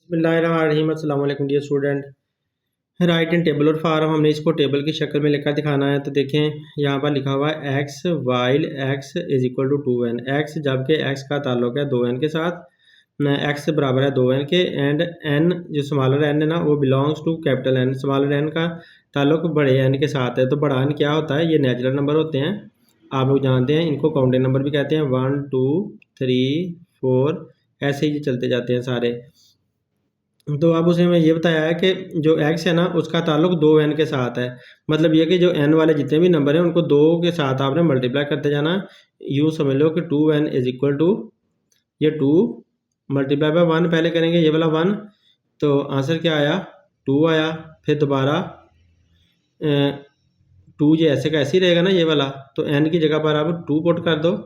बिस्मिल्लाहिर्रहमानिर्रहीम। अस्सलाम वालेकुम dear student. Write in table और फार्म हमने इसको टेबल की शक्ल में लिखकर दिखाना है। तो देखें यहाँ पर लिखा हुआ है x while x is equal to 2n। X जबकि एक्स का ताल्लुक है 2n के साथ, एक्स बराबर है 2n के, एंड n जो स्मॉलर n है ना वो belongs to capital n। Smaller n का ताल्लुक बड़े n के साथ है। तो बड़ा n क्या होता है? ये नेचुरल नंबर होते हैं, आप लोग जानते हैं। इनको काउंटेड नंबर भी कहते हैं। 1 2 3 4 ऐसे ही चलते जाते हैं सारे। तो अब उसने हमें ये बताया है कि जो एक्स है ना उसका ताल्लुक 2n के साथ है। मतलब ये कि जो n वाले जितने भी नंबर हैं उनको 2 के साथ आपने मल्टीप्लाई करते जाना है। यूँ समझ लो कि 2n इज इक्वल टू ये 2 मल्टीप्लाई बाय 1 पहले करेंगे, ये वाला 1, तो आंसर क्या आया? 2 आया। फिर दोबारा 2 ये ऐसे का ऐसे ही रहेगा ना ये वाला, तो n की जगह पर आप 2 पुट कर दो,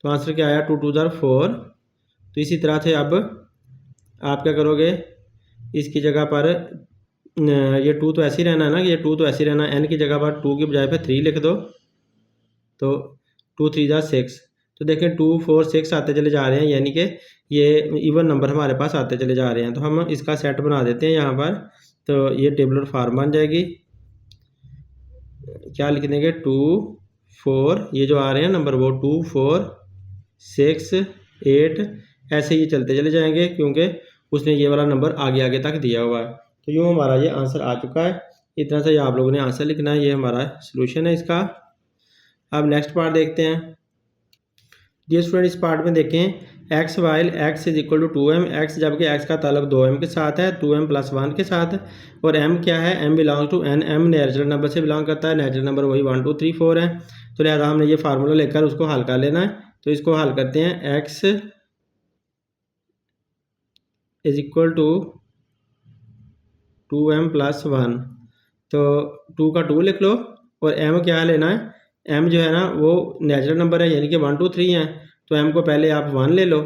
तो आंसर क्या आया? 2 2 ज़ार 4। तो इसी तरह से अब आप क्या करोगे? इसकी जगह पर ये 2 तो ऐसे ही रहना है ना, ये 2 तो ऐसे ही रहना है। n की जगह पर 2 की बजाय फिर 3 लिख दो, तो 2 3 ज़ार 6। तो देखें 2 4 6 आते चले जा रहे हैं, यानी कि ये इवन नंबर हमारे पास आते चले जा रहे हैं। तो हम इसका सेट बना देते हैं यहाँ पर। तो ये टेबलर फॉर्म बन जाएगी। क्या लिख देंगे? 2 4, ये जो आ रहे हैं नंबर वो 2 4 6 8 ऐसे ही चलते चले जाएंगे, क्योंकि उसने ये वाला नंबर आगे आगे तक दिया हुआ है। तो यूँ हमारा ये आंसर आ चुका है। इतना से आप लोगों ने आंसर लिखना है, ये हमारा सॉल्यूशन है इसका। अब नेक्स्ट पार्ट देखते हैं। डियर स्टूडेंट, इस पार्ट में देखें x while x is equal to 2m। X जबकि एक्स का ताल्लुक 2m के साथ है, 2m प्लस 1 के साथ, और m क्या है? m belongs to n। m natural number से बिलोंग करता है। नेचुरल नंबर वही 1 2 3 4 है। तो लिहाजा हमने ये फार्मूला लेकर उसको हल कर लेना है। तो इसको हल करते हैं। x is equal to 2m plus 1, तो 2 का 2 लिख लो, और m क्या लेना है? m जो है ना वो नेचुरल नंबर है, यानी कि 1 2 3 है। तो m को पहले आप 1 ले लो,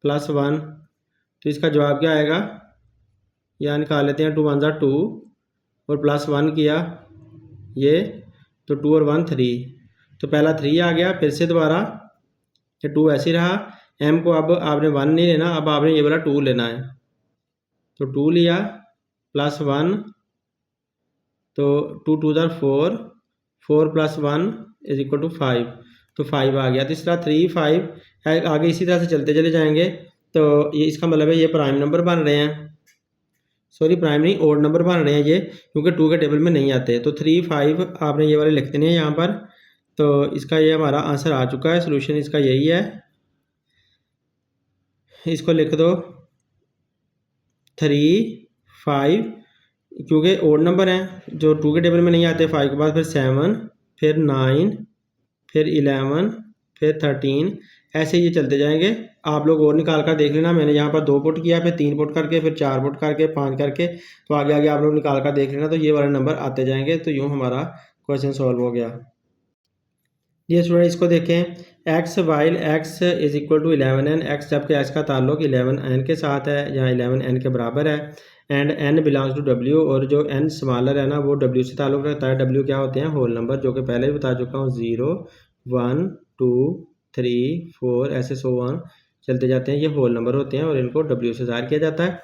प्लस 1। तो इसका जवाब क्या आएगा? यहाँ निकाल लेते हैं। 2 1 ज़ार 2, और प्लस 1 किया ये, तो 2 और 1 3, तो पहला 3 आ गया। फिर से दोबारा ये 2 ऐसे ही रहा। m को अब आपने 1 नहीं लेना, अब आपने ये वाला 2 लेना है। तो 2 लिया, प्लस 1, तो 2 2 ज़ार 4, 4 प्लस 1 इज इक्वल टू 5, तो 5 आ गया। तीसरा 3 5 आगे इसी तरह से चलते चले जाएंगे। तो ये इसका मतलब है ये प्राइम नंबर बन रहे हैं, सॉरी प्राइम नहीं, ओड नंबर बन रहे हैं ये, क्योंकि 2 के टेबल में नहीं आते। तो 3 5 आपने ये वाले लिख देने हैं यहाँ पर। तो इसका ये हमारा आंसर आ चुका है। सोल्यूशन इसका यही है, इसको लिख दो 3 5, क्योंकि ओड नंबर हैं जो 2 के टेबल में नहीं आते। 5 के बाद फिर 7, फिर 9, फिर 11, फिर 13, ऐसे ये चलते जाएंगे। आप लोग और निकाल कर देख लेना। मैंने यहाँ पर 2 पुट किया, फिर 3 पुट करके, फिर 4 पुट करके, 5 करके, तो आगे आगे आप लोग निकाल कर देख लेना। तो ये वाले नंबर आते जाएंगे। तो यूँ हमारा क्वेश्चन सॉल्व हो गया। ये स्टूडेंट इसको देखें। X while x is equal to 11n। X जबकि एक्स का ताल्लुक 11n के साथ है, या 11n के बराबर है, and n belongs to w, और जो n स्मॉलर है ना वो w से ताल्लुक रखता है। w क्या होते हैं? होल नंबर, जो कि पहले भी बता चुका हूँ। 0 1 2 3 4 ऐसे सो ऑन चलते जाते हैं, ये होल नंबर होते हैं, और इनको w से ज़ाहिर किया जाता है।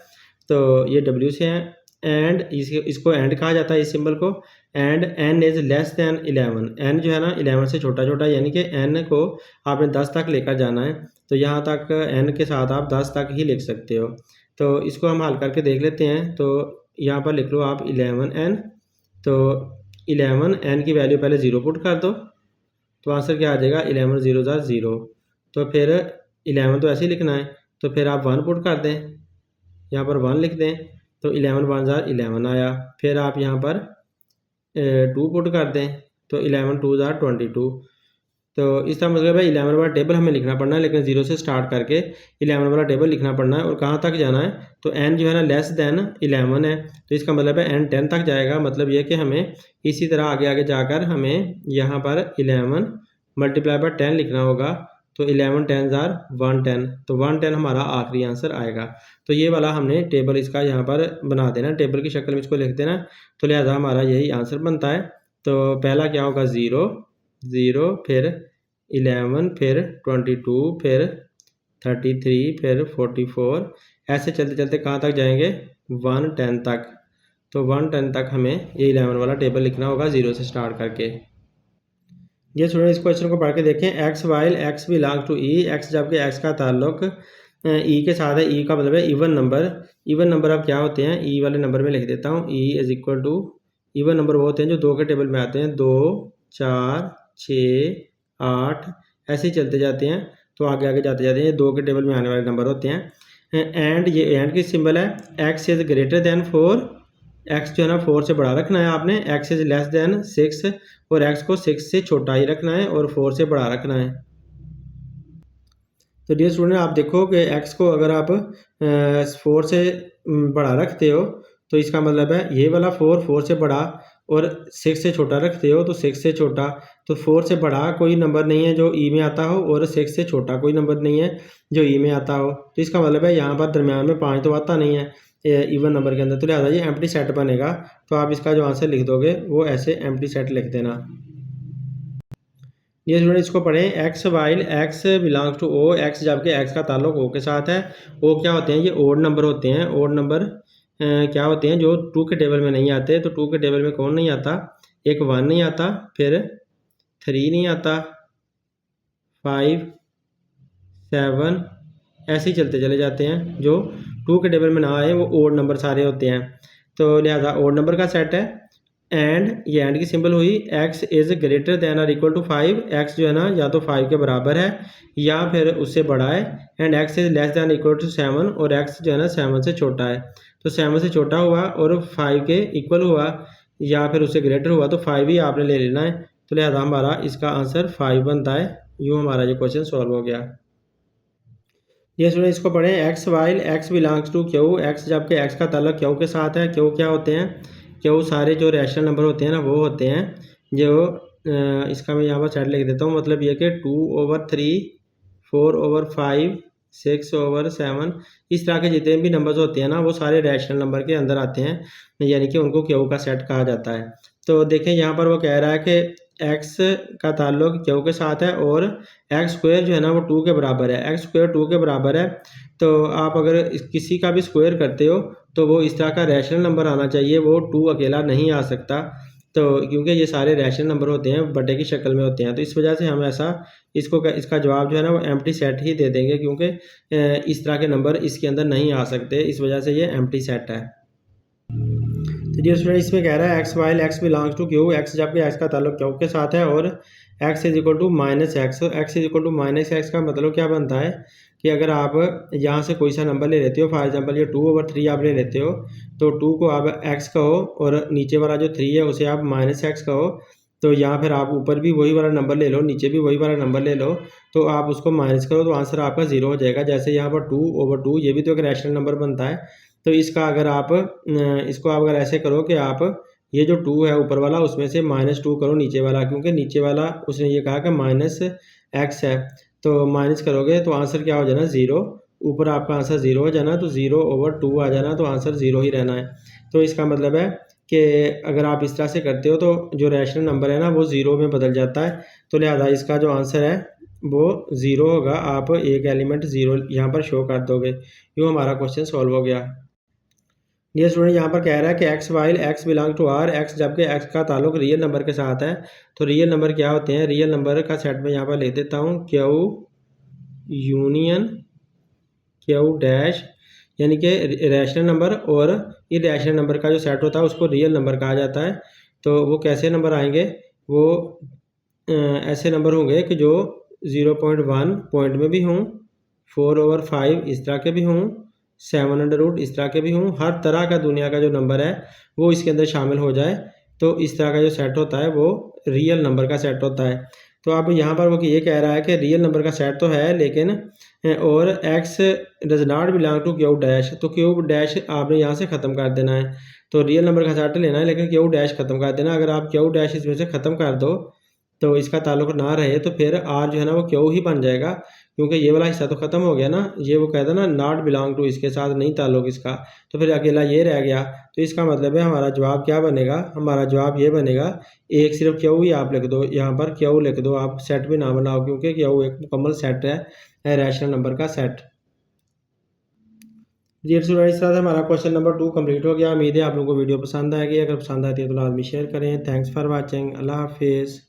तो ये w से हैं। एंड इसको एंड कहा जाता है, इस सिंबल को। And n is less than 11। n जो है ना 11 से छोटा छोटा, यानी कि n को आपने 10 तक लेकर जाना है। तो यहाँ तक n के साथ आप 10 तक ही लिख सकते हो। तो इसको हम हल करके देख लेते हैं। तो यहाँ पर लिख लो आप 11n। तो 11n की वैल्यू पहले 0 पुट कर दो, तो आंसर क्या आ जाएगा? 11 0 ज़ार 0। तो फिर 11 तो ऐसे ही लिखना है, तो फिर आप 1 पुट कर दें, यहाँ पर 1 लिख दें, तो 11 1 ज़ार 11 आया। फिर आप यहाँ पर 2 पुट कर दें, तो 11 2 ज़ार 22। तो इसका मतलब है 11 वाला टेबल हमें लिखना पड़ना है, लेकिन 0 से स्टार्ट करके 11 वाला टेबल लिखना पड़ना है। और कहाँ तक जाना है? तो n जो है ना लेस दैन 11 है, तो इसका मतलब है n 10 तक जाएगा। मतलब ये कि हमें इसी तरह आगे आगे जाकर हमें यहाँ पर 11 मल्टीप्लाई बाय 10 लिखना होगा। तो 11 10 ज़ार 110, तो 110 हमारा आखिरी आंसर आएगा। तो ये वाला हमने टेबल इसका यहाँ पर बना देना, टेबल की शक्ल में इसको लिख देना। तो लिहाजा हमारा यही आंसर बनता है। तो पहला क्या होगा? 0 0, फिर 11, फिर 22, फिर 33, फिर 44, ऐसे चलते चलते कहाँ तक जाएंगे 110 तक। तो 110 तक हमें ये 11 वाला टेबल लिखना होगा 0 से स्टार्ट करके। ये स्टूडेंट इस क्वेश्चन को पढ़ के देखें। X while x belong to E, x जबकि एक्स का ताल्लुक ई के साथ है। ई का मतलब है इवन नंबर। इवन नंबर अब क्या होते हैं, ई वाले नंबर में लिख देता हूँ। E is equal to, even number वो होते हैं जो 2 के टेबल में आते हैं, 2, 4, 6, 8, ऐसे ही चलते जाते हैं। तो आगे आगे जाते जाते हैं, 2 के टेबल में आने वाले नंबर होते हैं। एंड ये एंड की सिंबल है। X is greater than 4, x जो है ना 4 से बड़ा रखना है आपने। एक्स इज लेस देन 6, और एक्स को 6 से छोटा ही रखना है और 4 से बड़ा रखना है। तो डियर स्टूडेंट आप देखो कि एक्स को अगर आप 4 से बड़ा रखते हो तो इसका मतलब है ये वाला 4 से बड़ा, और 6 से छोटा रखते हो तो 6 से छोटा। तो 4 से बड़ा कोई नंबर नहीं है जो ई में आता हो, और 6 से छोटा कोई नंबर नहीं है जो ई में आता हो। तो इसका मतलब है यहाँ पर दरम्यान में 5 तो आता नहीं है इवन नंबर के अंदर, तो लिहाजा ये एम्प्टी सेट बनेगा। तो आप इसका जो आंसर लिख दोगे वो ऐसे एम्प्टी सेट लिख देना। ये स्टूडेंट इसको पढ़ें। X while x belongs to O, x जबकि एक्स का ताल्लुक ओ के साथ है। ओ क्या होते हैं, ये ओड नंबर होते हैं। ओड नंबर क्या होते हैं जो 2 के टेबल में नहीं आते। तो 2 के टेबल में कौन नहीं आता, एक 1 नहीं आता, फिर 3 नहीं आता, 5, 7, ऐसे ही चलते चले जाते हैं। जो 2 के टेबल में ना आए वो ओड नंबर सारे होते हैं। तो लिहाजा ओड नंबर का सेट है। एंड ये एंड की सिंबल हुई। एक्स इज ग्रेटर देन और इक्वल टू 5, एक्स जो है ना या तो 5 के बराबर है या फिर उससे बड़ा है। And x is less than equal to 7, और एक्स जो है ना 7 से छोटा है। तो 7 से छोटा हुआ और 5 के इक्वल हुआ या फिर उससे ग्रेटर हुआ तो 5 ही आपने ले लेना है। तो लिहाजा हमारा इसका आंसर 5 बनता है। यूँ हमारा ये क्वेश्चन सॉल्व हो गया। ये स्टूडेंट इसको पढ़ें। X while x belongs to Q, x जबकि एक्स का ताल्लुक क्यू के साथ है। क्यू क्या होते हैं, क्यू सारे जो रैशनल नंबर होते हैं ना वो होते हैं जो इसका मैं यहाँ पर सेट लिख देता हूँ। मतलब ये कि 2/3, 4/5, 6/7, इस तरह के जितने भी नंबर्स होते हैं ना वो सारे रैशनल नंबर के अंदर आते हैं, यानी कि उनको क्यू का सेट कहा जाता है। तो देखें यहाँ पर वो कह रहा है कि एक्स का ताल्लुक क्यू के साथ है और एक्स स्क्वायर जो है ना वो 2 के बराबर है। एक्स स्क्वायर 2 के बराबर है। तो आप अगर किसी का भी स्क्वायर करते हो तो वो इस तरह का रैशनल नंबर आना चाहिए, वो 2 अकेला नहीं आ सकता। तो क्योंकि ये सारे रैशनल नंबर होते हैं, बटे की शक्ल में होते हैं, तो इस वजह से हम ऐसा इसका जवाब जो है ना वो एम्प्टी सेट ही दे देंगे, क्योंकि इस तरह के नंबर इसके अंदर नहीं आ सकते, इस वजह से ये एम्प्टी सेट है। तो डियर स्टूडेंट इसमें कह रहा है x while x belongs to Q, x जबकि एक्स का ताल्लुक क्यू के साथ है और x is equal to minus x. X is equal to minus x का मतलब क्या बनता है कि अगर आप यहाँ से कोई सा नंबर ले लेते हो, फॉर एग्जांपल ये 2/3 आप ले लेते हो, तो 2 को आप एक्स कहो और नीचे वाला जो 3 है उसे आप माइनस एक्स कहो। तो यहाँ फिर आप ऊपर भी वही वाला नंबर ले लो, नीचे भी वही वाला नंबर ले लो, तो आप उसको माइनस करो तो आंसर आपका 0 हो जाएगा। जैसे यहाँ पर 2/2, ये भी तो एक रैशनल नंबर बनता है। तो इसका अगर आप इसको आप अगर ऐसे करो कि आप ये जो 2 है ऊपर वाला उसमें से -2 करो नीचे वाला, क्योंकि नीचे वाला उसने ये कहा कि माइनस एक्स है, तो माइनस करोगे तो आंसर क्या हो जाना 0। ऊपर आपका आंसर 0 हो जाना, तो 0/2 आ जाना, तो आंसर 0 ही रहना है। तो इसका मतलब है कि अगर आप इस तरह से करते हो तो जो रैशनल नंबर है ना वो 0 में बदल जाता है। तो लिहाजा इसका जो आंसर है वो 0 होगा। आप एक एलिमेंट 0 यहाँ पर शो कर दोगे। यूँ हमारा क्वेश्चन सॉल्व हो गया। डियर स्टूडेंट यहाँ पर कह रहा है कि x while x belong to R, x जबकि एक्स का ताल्लुक रियल नंबर के साथ है। तो रियल नंबर क्या होते हैं, रियल नंबर का सेट में यहाँ पर लिख देता हूँ क्यू यूनियन क्यू डैश, यानी कि रैशनल नंबर और इरैशनल नंबर का जो सेट होता है उसको रियल नंबर कहा जाता है। तो वो कैसे नंबर आएंगे, वो ऐसे नंबर होंगे कि जो 0.1 पॉइंट में भी हों, 4/5 इस तरह के भी हों, 7 इस तरह के भी हों, हर तरह का दुनिया का जो नंबर है वो इसके अंदर शामिल हो जाए। तो इस तरह का जो सेट होता है वो रियल नंबर का सेट होता है। तो अब यहाँ पर वो ये कह रहा है कि रियल नंबर का सेट तो है लेकिन और x does not belong to Q dash, तो क्यू डैश आपने यहाँ से ख़त्म कर देना है। तो रियल नंबर का सेट लेना है लेकिन क्यू डैश ख़त्म कर देना। अगर आप क्यू डैश इसमें से ख़त्म कर दो तो इसका ताल्लुक ना रहे तो फिर आर जो है ना वो क्यू ही बन जाएगा, क्योंकि ये वाला हिस्सा तो ख़त्म हो गया ना, ये वो कहता ना नॉट बिलोंग टू, इसके साथ नहीं ताल्लुक इसका, तो फिर अकेला ये रह गया। तो इसका मतलब है हमारा जवाब क्या बनेगा, हमारा जवाब ये बनेगा, एक सिर्फ क्यू ही आप लिख दो, यहाँ पर क्यू लिख दो, आप सेट भी ना बनाओ, क्योंकि क्यू एक मुकम्मल सेट है रैशनल नंबर का सेट। जी स्टूडेंट, इस तरह से हमारा क्वेश्चन नंबर 2 कंप्लीट हो गया। उम्मीद है आप लोगों को वीडियो पसंद आएगी, अगर पसंद आती है तो लाजमी शेयर करें। थैंक्स फॉर वॉचिंग, अल्लाह हाफिज़।